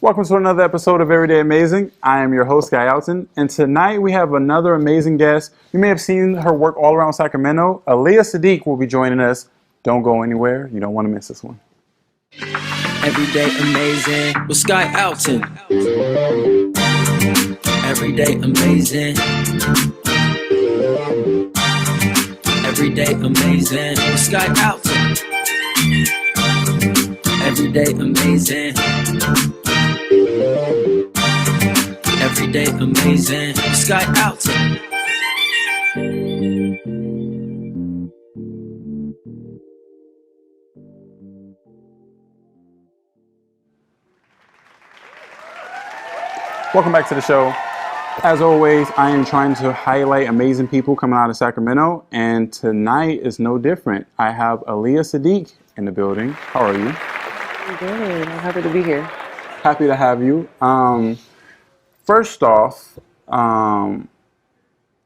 Welcome to another episode of Everyday Amazing. I am your host, Guy Alton, and tonight we have another amazing guest. You may have seen her work all around Sacramento. Aliyah Sidqe will be joining us. Don't go anywhere. You don't want to miss this one. Everyday Amazing with Sky Alton. Everyday Amazing. Everyday Amazing with Sky Alton. Everyday Amazing. Everyday Amazing with Sky Alton. Welcome back to the show. As always, I am trying to highlight amazing people coming out of Sacramento, and tonight is no different. I have Aliyah Sidqe in the building. How are you? I'm good. I'm happy to be here. Happy to have you. First off, I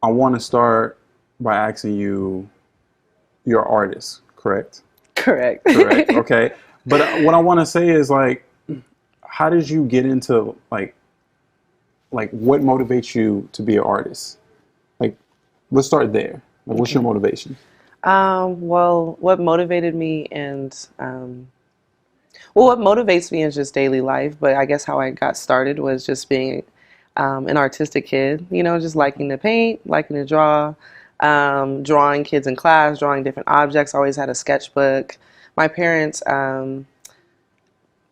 want to start by asking you, you're an artist, correct? Correct. Correct. Okay. But what I want to say is, like, how did you get into, like what motivates you to be an artist? Like, let's start there. Like, what's your motivation? Well, what motivated me what motivates me is just daily life. But I guess how I got started was just being an artistic kid, just liking to paint, liking to draw, drawing kids in class, drawing different objects. I always had a sketchbook. My parents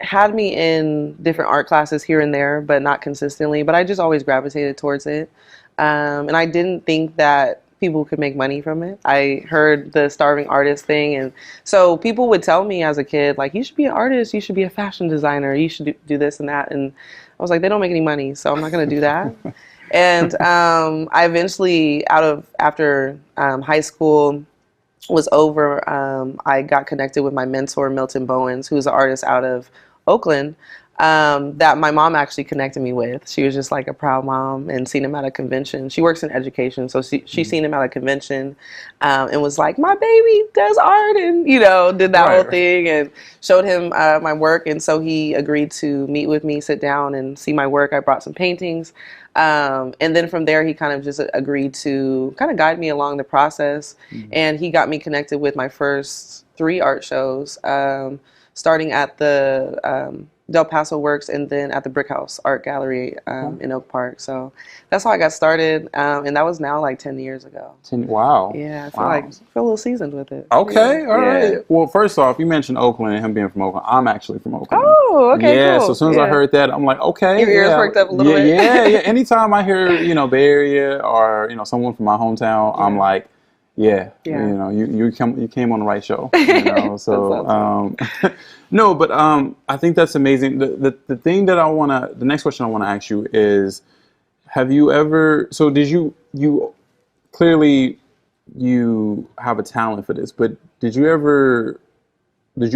had me in different art classes here and there, but not consistently. But I just always gravitated towards it. And I didn't think that people could make money from it. I heard the starving artist thing. And so people would tell me as a kid, like, you should be an artist, you should be a fashion designer, you should do this and that. And I was like, they don't make any money, so I'm not going to do that. And I eventually, after high school was over, I got connected with my mentor, Milton Bowens, who's an artist out of Oakland, that my mom actually connected me with. She was just like a proud mom and seen him at a convention. She works in education, so she seen him at a convention and was like, my baby does art, and did that whole thing and showed him my work. And so he agreed to meet with me, sit down and see my work. I brought some paintings. And then from there, he kind of just agreed to kind of guide me along the process. And he got me connected with my first 3 art shows, starting at the Del Paso Works and then at the Brick House Art Gallery in Oak Park. So that's how I got started. And that was now like 10 years ago. Wow. Yeah, I feel a little seasoned with it. Okay, all right. Well, first off, you mentioned Oakland and him being from Oakland. I'm actually from Oakland. Oh, okay, yeah, cool. So as soon as I heard that, I'm like, okay. Your ears perked up a little bit. Yeah. Anytime I hear, Bay Area or, someone from my hometown, I'm like, yeah. You came on the right show. So no, but I think that's amazing. The thing that the next question I want to ask you is, have you ever? So did you clearly you have a talent for this, but did you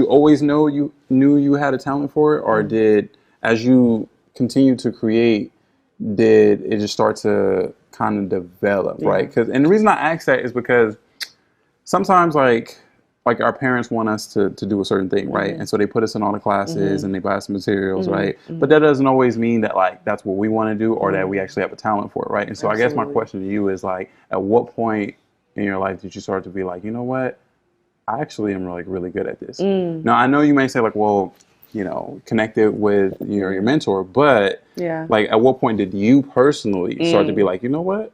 always know you knew you had a talent for it, or did, as you continue to create, did it just start to kind of develop, right? And the reason I ask that is because sometimes like our parents want us to do a certain thing, right? And so they put us in all the classes and they buy us materials, right? But that doesn't always mean that like that's what we want to do or that we actually have a talent for it, right? And so I guess my question to you is, like, at what point in your life did you start to be like, you know what, I actually am really good at this? Now I know you may say like, well, connected with your mentor, but like, at what point did you personally start to be like, you know what,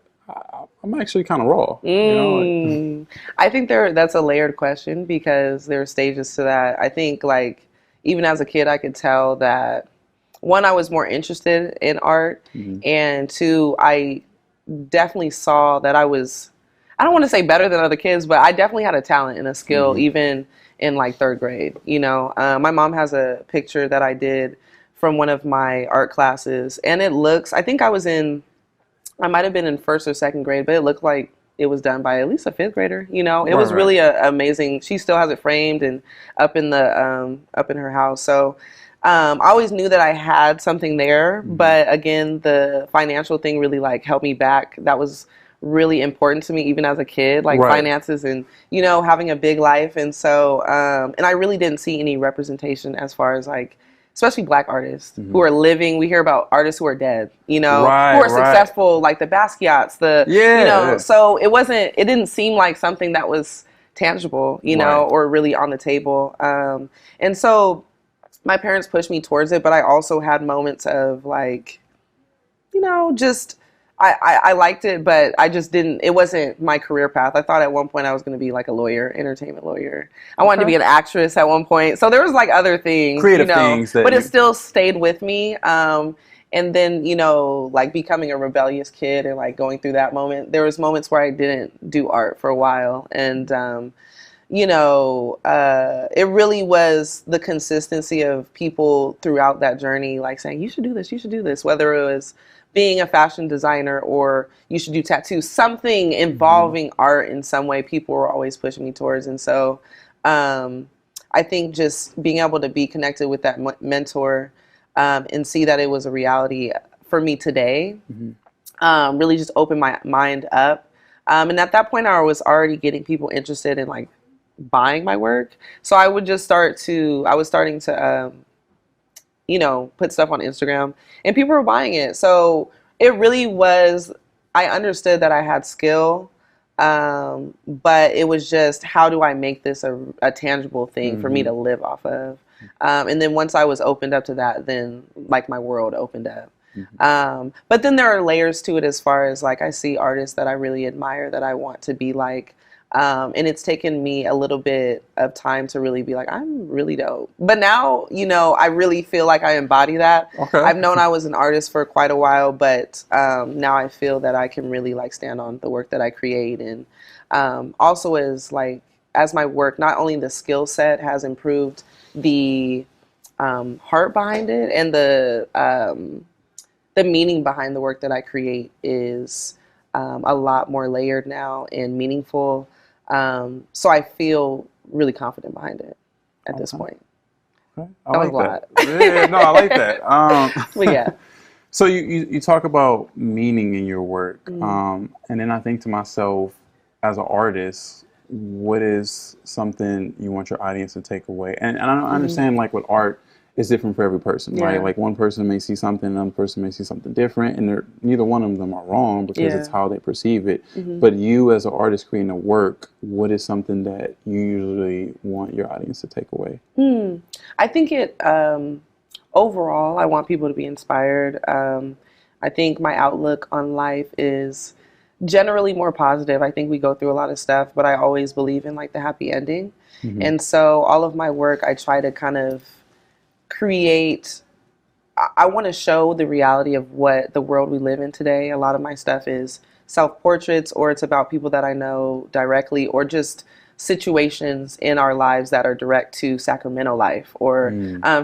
I'm actually kind of raw? I think that's a layered question because there are stages to that. I think, like, even as a kid, I could tell that, 1, I was more interested in art, and 2, I definitely saw that I don't want to say better than other kids, but I definitely had a talent and a skill, even in like 3rd grade. My mom has a picture that I did from one of my art classes, and it looks, I think I might have been in 1st or 2nd grade, but it looked like it was done by at least a 5th grader. It was really amazing. She still has it framed and up in her house. So I always knew that I had something there, but again, the financial thing really like held me back. That was really important to me even as a kid, like finances and, you know, having a big life. And so, and I really didn't see any representation as far as like especially Black artists who are living. We hear about artists who are dead, you know, Right, who are right. successful, like the Basquiat's, you know. So it didn't seem like something that was tangible, you know, or really on the table. And so my parents pushed me towards it, but I also had moments of like, you know, just I liked it, but I just didn't. It wasn't my career path. I thought at one point I was going to be like a lawyer, entertainment lawyer. I wanted to be an actress at one point. So there was like other things, creative you know, things, that but it still stayed with me. And then, you know, like becoming a rebellious kid and like going through that moment, there was moments where I didn't do art for a while. And, you know, it really was the consistency of people throughout that journey, like saying, you should do this, whether it was being a fashion designer or you should do tattoos, something involving art in some way, people were always pushing me towards. And so I think just being able to be connected with that mentor and see that it was a reality for me today really just opened my mind up. And at that point, I was already getting people interested in like buying my work. So I was starting to, you know, put stuff on Instagram and people were buying it. So it really was, I understood that I had skill, but it was just, how do I make this a tangible thing for me to live off of? And then once I was opened up to that, then like my world opened up. But then there are layers to it as far as like, I see artists that I really admire that I want to be like. And it's taken me a little bit of time to really be like, I'm really dope. But now, you know, I really feel like I embody that. Okay. I've known I was an artist for quite a while, but now I feel that I can really like stand on the work that I create. And also as my work, not only the skill set has improved, the heart behind it and the meaning behind the work that I create is a lot more layered now and meaningful. So I feel really confident behind it at this point. Okay. That was a lot. Yeah, no, I like that. But yeah. So you talk about meaning in your work, and then I think to myself, as an artist, what is something you want your audience to take away? And I understand like with art, it's different for every person, right? Like one person may see something, another person may see something different, and neither one of them are wrong because it's how they perceive it. But you as an artist creating a work, what is something that you usually want your audience to take away? I think overall, I want people to be inspired. I think my outlook on life is generally more positive. I think we go through a lot of stuff, but I always believe in like the happy ending. And so all of my work, I try to kind of create, I want to show the reality of what the world we live in today. A lot of my stuff is self-portraits, or it's about people that I know directly, or just situations in our lives that are direct to Sacramento life, or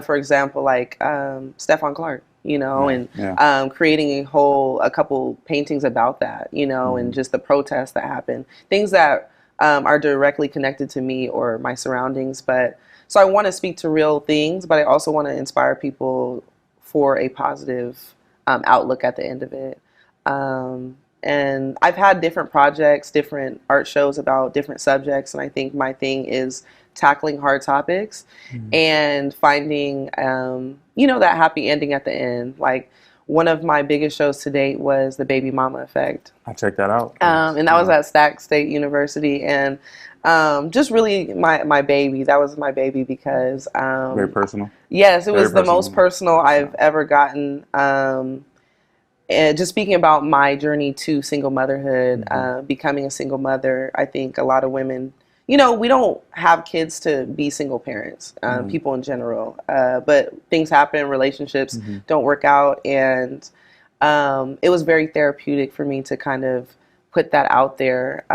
for example, like Stephon Clark, you know, and creating a couple paintings about that, you know, and just the protests that happen, things that are directly connected to me or my surroundings. But so I want to speak to real things, but I also want to inspire people for a positive outlook at the end of it. And I've had different projects, different art shows about different subjects, and I think my thing is tackling hard topics and finding, you know, that happy ending at the end. Like one of my biggest shows to date was The Baby Mama Effect. I checked that out. And that was at Stack State University, and just really my baby. That was my baby because very personal. Yes, it was the most personal I've ever gotten. And just speaking about my journey to single motherhood, becoming a single mother, I think a lot of women, you know, we don't have kids to be single parents, people in general, but things happen, relationships don't work out, and it was very therapeutic for me to kind of put that out there.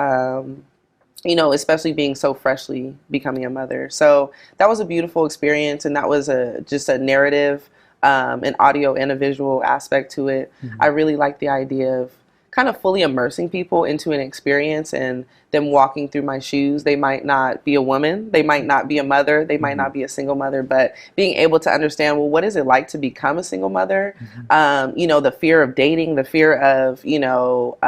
You know, especially being so freshly becoming a mother. So that was a beautiful experience, and that was just a narrative, an audio and a visual aspect to it. I really like the idea of kind of fully immersing people into an experience and them walking through my shoes. They might not be a woman, they might not be a mother, they might not be a single mother, but being able to understand, well, what is it like to become a single mother? You know, the fear of dating, the fear of, you know,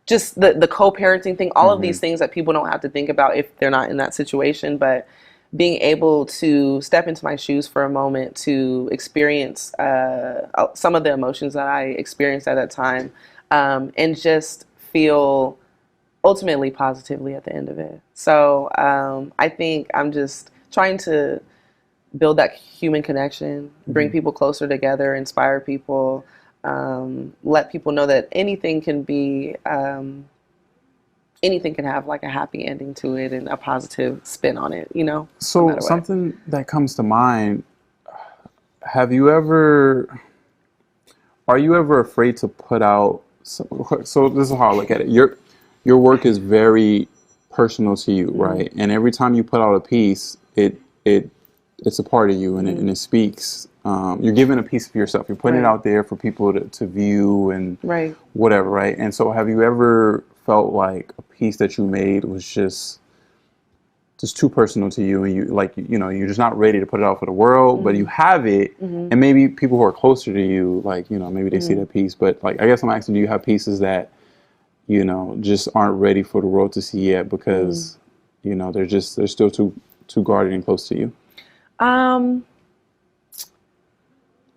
just the co-parenting thing, all of these things that people don't have to think about if they're not in that situation. But being able to step into my shoes for a moment to experience some of the emotions that I experienced at that time, and just feel ultimately positively at the end of it. So I think I'm just trying to build that human connection, bring people closer together, inspire people, let people know that anything can be, anything can have like a happy ending to it and a positive spin on it, you know? So No something that comes to mind, have you ever, are you ever afraid to put out, so this is how I look at it. Your work is very personal to you, right? And every time you put out a piece, it's a part of you, and it speaks. You're giving a piece of yourself. You're putting it out there for people to view and whatever, right? And so have you ever felt like a piece that you made was just too personal to you, and you're just not ready to put it out for the world, but you have it, and maybe people who are closer to you, maybe they see that piece, but I guess I'm asking, do you have pieces that just aren't ready for the world to see yet because they're still too guarded and close to you?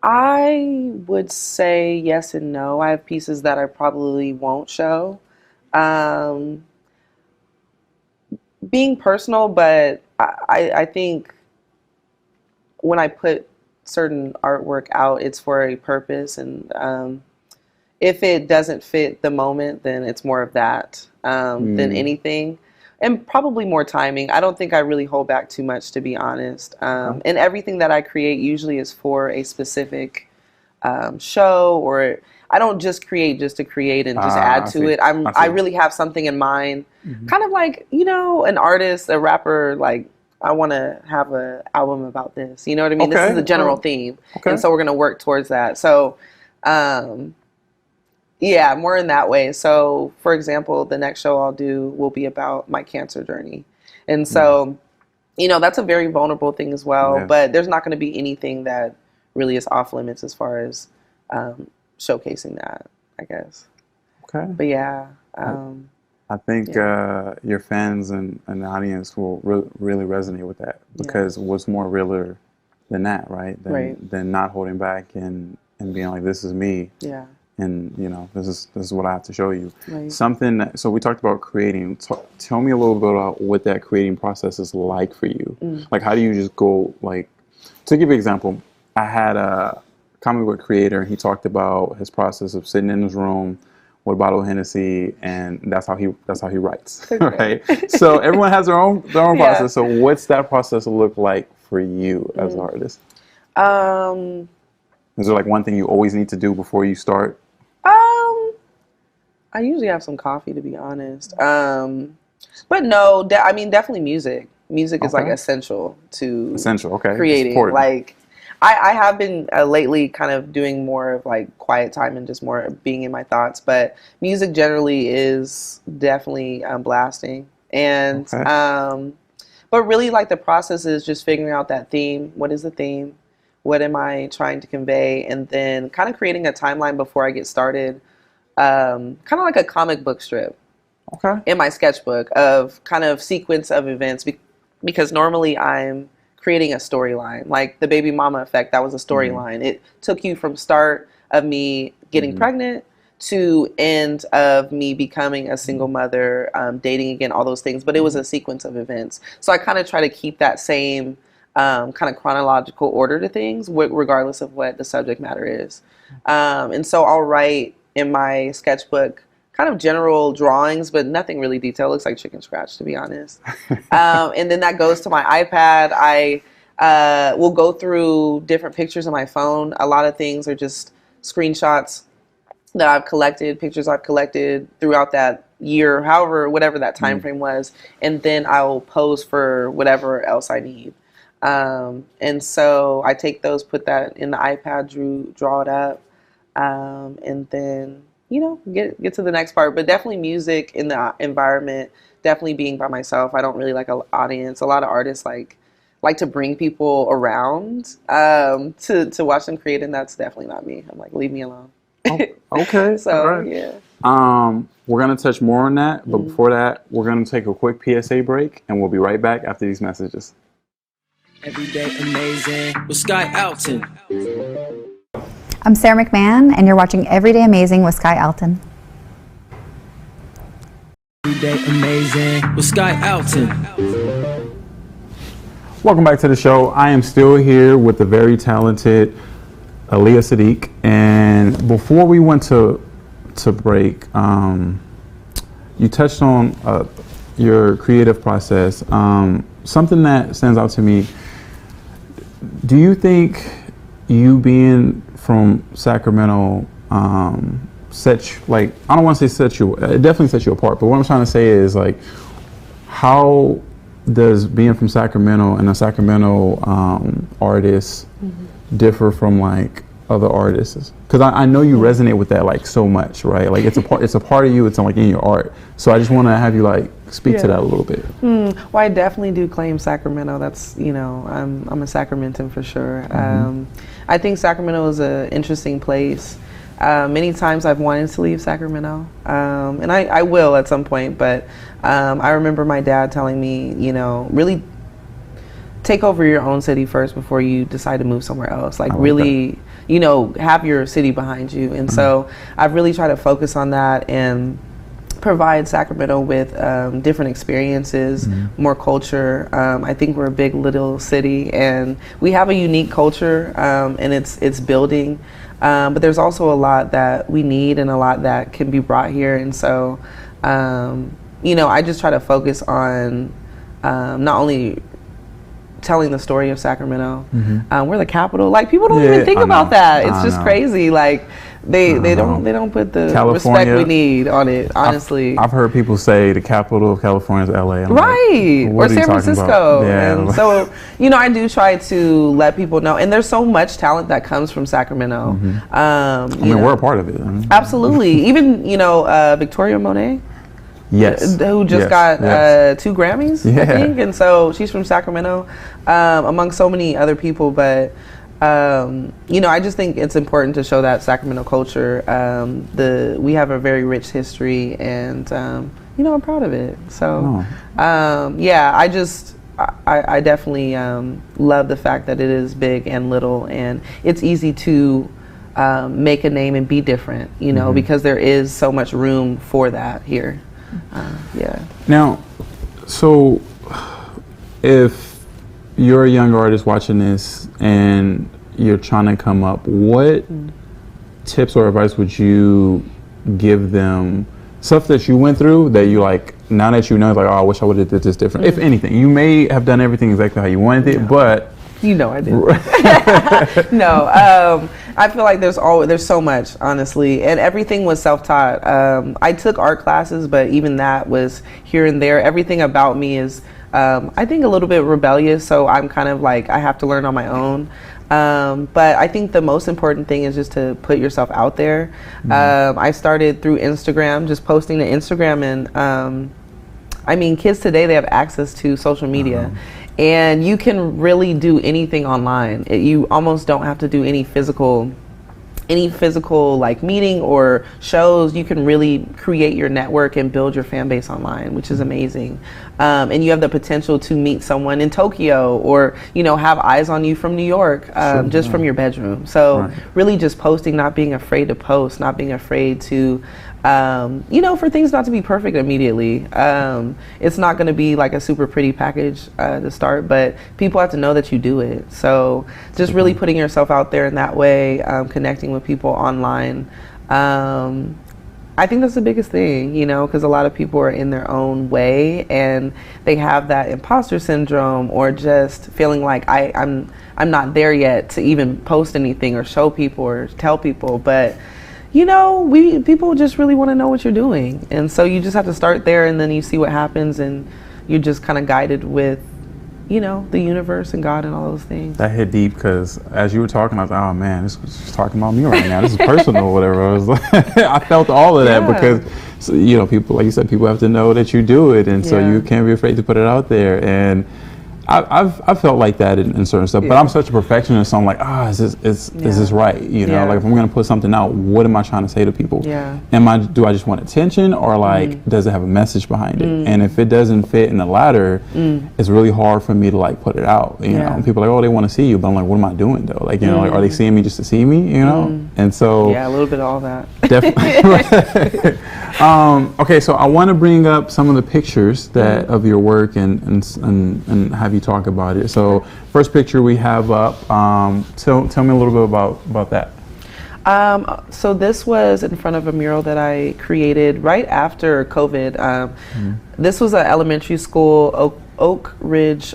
I would say yes and no. I have pieces that I probably won't show. Being personal, but I think when I put certain artwork out, it's for a purpose, and if it doesn't fit the moment, then it's more of that than anything. And probably more timing. I don't think I really hold back too much, to be honest. And everything that I create usually is for a specific show, or I don't just create just to create and just add to it. I really have something in mind, kind of like, an artist, a rapper, like, I want to have an album about this. You know what I mean? This is the general theme. And so we're going to work towards that. So, yeah, more in that way. So, for example, the next show I'll do will be about my cancer journey. And so, that's a very vulnerable thing as well. But there's not going to be anything that really is off limits as far as showcasing that, I guess. Okay. But yeah. I think your fans and the audience will really resonate with that, because what's more realer than that, right? Than not holding back and being like, this is me. Yeah. And this is what I have to show you. So we talked about creating. Tell me a little bit about what that creating process is like for you. Like, how do you just go, to give you an example, I had a comic book creator, and he talked about his process of sitting in his room with a bottle of Hennessy, and that's how he writes, right? So everyone has their own process. So what's that process look like for you as an artist? Is there one thing you always need to do before you start? I usually have some coffee, to be honest. But no, definitely music. Music is essential to creating. I have been lately kind of doing more of quiet time and just more being in my thoughts, but music generally is definitely blasting. And but really the process is just figuring out that theme. What is the theme? What am I trying to convey? And then kind of creating a timeline before I get started, kind of like a comic book strip in my sketchbook of kind of sequence of events, because normally I'm creating a storyline. Like the Baby Mama Effect, that was a storyline. It took you from start of me getting pregnant to end of me becoming a single mother, dating again, all those things. But it was a sequence of events. So I kind of try to keep that same kind of chronological order to things, regardless of what the subject matter is. And so I'll write in my sketchbook kind of general drawings, but nothing really detailed. It looks like chicken scratch, to be honest. And then that goes to my iPad. I will go through different pictures on my phone. A lot of things are just screenshots that I've collected, pictures I've collected throughout that year, whatever that time frame was. And then I will pose for whatever else I need. And so I take those, put that in the iPad, draw it up, and then, get to the next part. But definitely music in the environment, definitely being by myself. I don't really like an audience. A lot of artists like to bring people around to watch them create, and that's definitely not me. I'm like, leave me alone. Okay. So, right. Yeah. We're going to touch more on that, but before that, we're going to take a quick PSA break, and we'll be right back after these messages. Everyday amazing with Sky Alton. I'm Sarah McMahon, and you're watching Everyday Amazing with Sky Alton. Everyday amazing with Sky Alton. Welcome back to the show. I am still here with the very talented Aliyah Sidqe. And before we went to break, you touched on your creative process. Something that stands out to me. Do you think you being from Sacramento I don't want to say it definitely sets you apart, but what I'm trying to say is, like, how does being from Sacramento and a Sacramento artist differ from like other artists? Because I know you resonate with that like so much, right? Like it's a part of you. It's like in your art. So I just want to have you like speak to that a little bit. Well, I definitely do claim Sacramento. That's, I'm a Sacramentan for sure. I think Sacramento is an interesting place. Many times I've wanted to leave Sacramento, and I will at some point, but I remember my dad telling me, really take over your own city first before you decide to move somewhere else. Like really, have your city behind you. And so I've really tried to focus on that and provide Sacramento with different experiences, more culture. I think we're a big little city and we have a unique culture, and it's building. But there's also a lot that we need and a lot that can be brought here. And so, I just try to focus on not only telling the story of Sacramento. We're the capital. Like, people don't even think about that. It's just crazy. Like, they don't put the respect we need on it, honestly. I've heard people say the capital of California is LA. Right. Like, or San Francisco. Yeah. And so, I do try to let people know. And there's so much talent that comes from Sacramento. We're a part of it. Absolutely. Even, Victoria Monet. Yes. Who just got 2 Grammys, I think. And so she's from Sacramento, among so many other people. But, I just think it's important to show that Sacramento culture. We have a very rich history, and, I'm proud of it. So, I definitely love the fact that it is big and little, and it's easy to make a name and be different, because there is so much room for that here. Now, so if you're a young artist watching this and you're trying to come up, what tips or advice would you give them? Stuff that you went through that you like, now that you know, like, oh, I wish I would have did this different. If anything, you may have done everything exactly how you wanted it, but I did. No, I feel like there's so much, honestly, and everything was self-taught. I took art classes, but even that was here and there. Everything about me is, I think, a little bit rebellious, so I'm kind of like, I have to learn on my own. But I think the most important thing is just to put yourself out there. I started through Instagram, just posting to Instagram, and kids today, they have access to social media. And you can really do anything online. You almost don't have to do any physical like meeting or shows. You can really create your network and build your fan base online, which is amazing. And you have the potential to meet someone in Tokyo, or have eyes on you from New York, just from your bedroom. So really just posting, not being afraid to post, not being afraid to for things not to be perfect immediately. It's not going to be like a super pretty package to start, but people have to know that you do it. So just really putting yourself out there in that way, connecting with people online. I think that's the biggest thing, because a lot of people are in their own way and they have that imposter syndrome, or just feeling like I'm not there yet to even post anything or show people or tell people. But people just really want to know what you're doing. And so you just have to start there, and then you see what happens, and you're just kind of guided with, the universe and God and all those things. That hit deep, because as you were talking, I was like, oh man, this was just talking about me right now. This is personal or whatever. I was like, I felt all of that because, people, like you said, people have to know that you do it. And so you can't be afraid to put it out there. And I've felt like that in certain stuff, but I'm such a perfectionist. So I'm like, is this right? You know, like if I'm gonna put something out, what am I trying to say to people? Yeah. Do I just want attention, or like does it have a message behind it? And if it doesn't fit in the latter, it's really hard for me to like put it out. You know, people are like, oh, they want to see you, but I'm like, what am I doing though? Like, you know, like, are they seeing me just to see me? You know, and so a little bit of all that. Definitely. Okay, so I want to bring up some of the pictures that of your work and have you talk about it. So first picture we have up. Tell me a little bit about that. So this was in front of a mural that I created right after COVID. This was an elementary school, Oak Ridge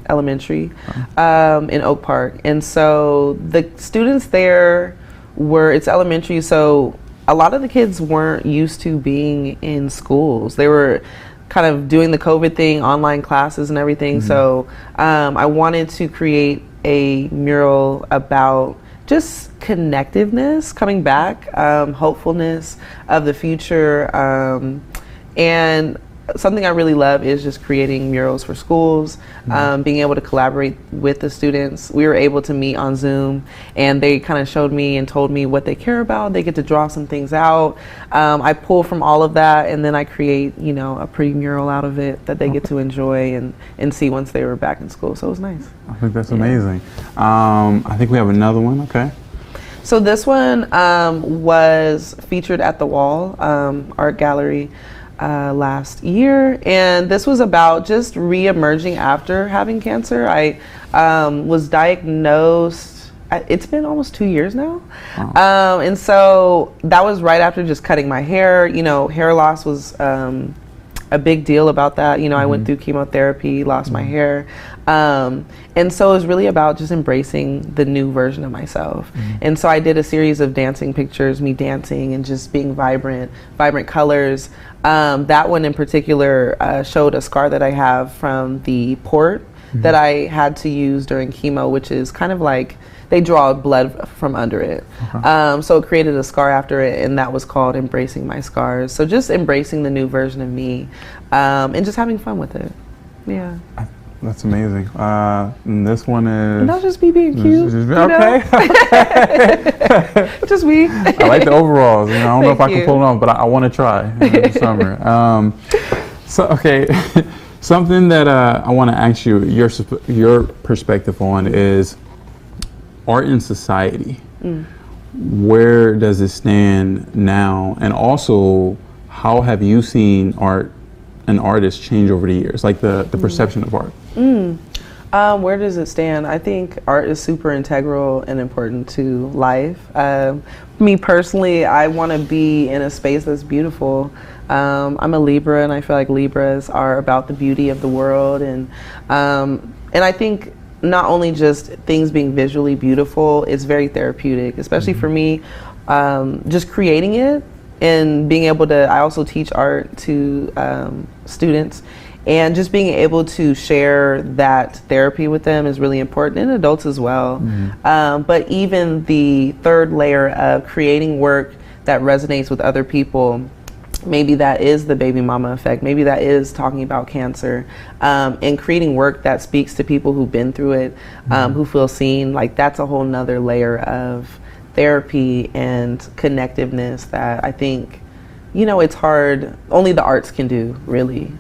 Elementary, in Oak Park. And so the students there it's elementary, so a lot of the kids weren't used to being in schools. They were kind of doing the COVID thing, online classes and everything. So I wanted to create a mural about just connectiveness, coming back, hopefulness of the future. And something I really love is just creating murals for schools, being able to collaborate with the students. We were able to meet on Zoom, and they kind of showed me and told me what they care about. They get to draw some things out. I pull from all of that, and then I create, you know, a pretty mural out of it that they get to enjoy and see once they were back in school. So it was nice. I think that's amazing. I think we have another one. Okay. So this one was featured at the Wall Art Gallery last year, and this was about just re-emerging after having cancer. I was diagnosed, it's been almost 2 years now. Wow. And so that was right after just cutting my hair. You know, hair loss was a big deal about that. You know, I went through chemotherapy, lost my hair. And so it was really about just embracing the new version of myself. And so I did a series of dancing pictures, me dancing and just being vibrant colors. That one in particular showed a scar that I have from the port that I had to use during chemo, which is kind of like they draw blood from under it. So it created a scar after it, and that was called Embracing My Scars. So just embracing the new version of me, and just having fun with it. Yeah. That's amazing. And this one is... Not just me being cute. Okay. Just me. I like the overalls. You know, I don't know if I can pull it off, but I want to try this summer. So, okay. Something that I want to ask you, your perspective on is art in society. Where does it stand now? And also, how have you seen art and artists change over the years, like the perception of art? Where does it stand? I think art is super integral and important to life. Me personally, I want to be in a space that's beautiful. I'm a Libra, and I feel like Libras are about the beauty of the world, and I think not only just things being visually beautiful, it's very therapeutic, especially for me, just creating it and being able to, I also teach art to students, and just being able to share that therapy with them is really important, and adults as well. But even the third layer of creating work that resonates with other people, maybe that is the baby mama effect, maybe that is talking about cancer, and creating work that speaks to people who've been through it, who feel seen, like that's a whole nother layer of therapy and connectiveness that I think, you know, it's hard, only the arts can do, really.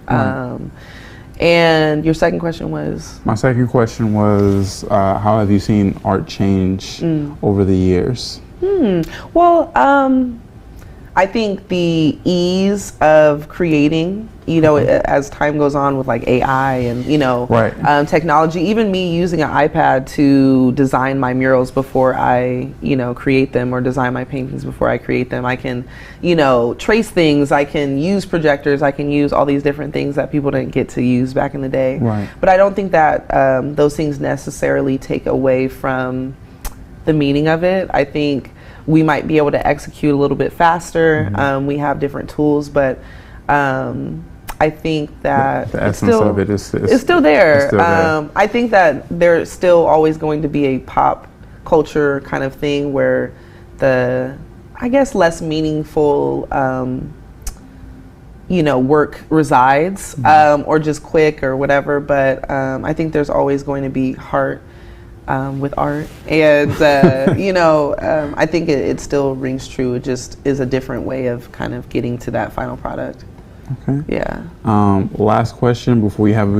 And your second question was? My second question was, how have you seen art change over the years? Well, I think the ease of creating, you know, as time goes on with like AI and, you know, technology, even me using an iPad to design my murals before I, you know, create them, or design my paintings before I create them. I can, you know, trace things, I can use projectors, I can use all these different things that people didn't get to use back in the day. But I don't think that those things necessarily take away from the meaning of it. I think we might be able to execute a little bit faster. We have different tools, but I think that the essence of it is still there. I think that there's still always going to be a pop culture kind of thing where the, I guess, less meaningful work resides, or just quick or whatever. But I think there's always going to be heart with art, and I think it still rings true. It just is a different way of kind of getting to that final product. Okay. Yeah. Last question before we have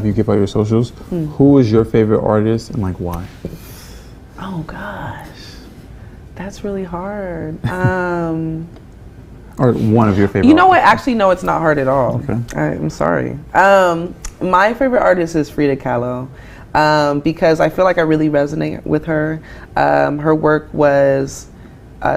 you give out your socials. Who is your favorite artist and like why? Oh gosh, that's really hard. Or one of your favorite. You know what? Actually, no, it's not hard at all. Okay. I'm sorry. My favorite artist is Frida Kahlo. Because I feel like I really resonate with her. Her work was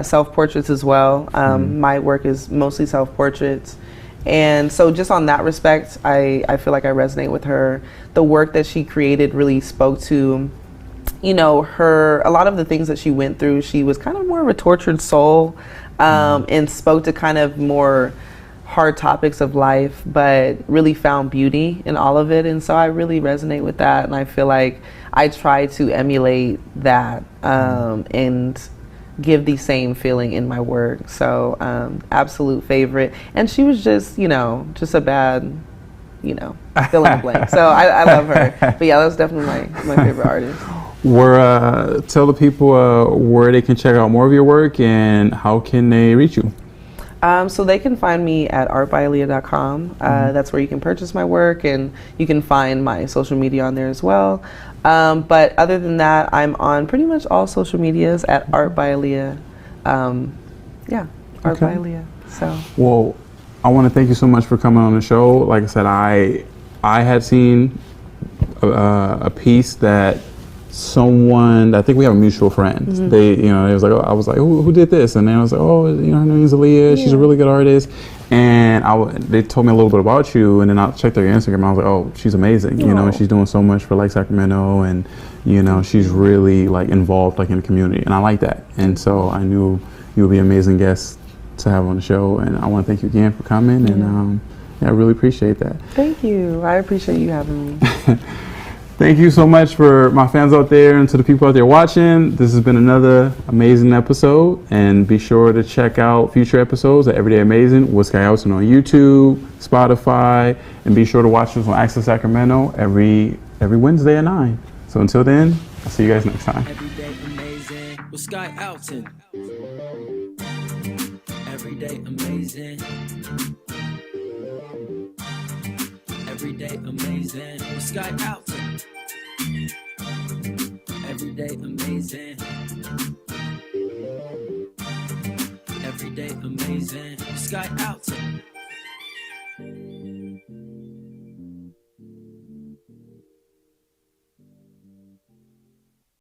self-portraits as well. My work is mostly self-portraits. And so just on that respect, I feel like I resonate with her. The work that she created really spoke to, a lot of the things that she went through. She was kind of more of a tortured soul, and spoke to kind of more hard topics of life, but really found beauty in all of it. And so I really resonate with that, and I feel like I try to emulate that, and give the same feeling in my work. So absolute favorite. And she was just just a bad fill in the blank. So I love her. But yeah, that's definitely my favorite artist. Tell the people where they can check out more of your work and how can they reach you. So they can find me at artbyaliyah.com. That's where you can purchase my work, and you can find my social media on there as well. But other than that, I'm on pretty much all social medias at artbyaliyah. Art by Aliyah. So. Well, I want to thank you so much for coming on the show. Like I said, I had seen a piece that someone, I think we have a mutual friend. They, it was like, I was like, who did this? And then I was like, her name is Aliyah. She's a really good artist. And they told me a little bit about you, and then I checked her Instagram. And I was like, oh, she's amazing. And she's doing so much for like Sacramento, and she's really like involved like in the community, and I like that. And so I knew you would be an amazing guest to have on the show, and I want to thank you again for coming. And I really appreciate that. Thank you. I appreciate you having me. Thank you so much for my fans out there and to the people out there watching. This has been another amazing episode, and be sure to check out future episodes at Everyday Amazing with Sky Alton on YouTube, Spotify, and be sure to watch us on Access Sacramento every Wednesday at 9. So until then, I'll see you guys next time. Everyday Amazing with Sky Alton. Everyday Amazing. Everyday Amazing with Sky Alton. Everyday Amazing. Everyday Amazing with Sky Alton.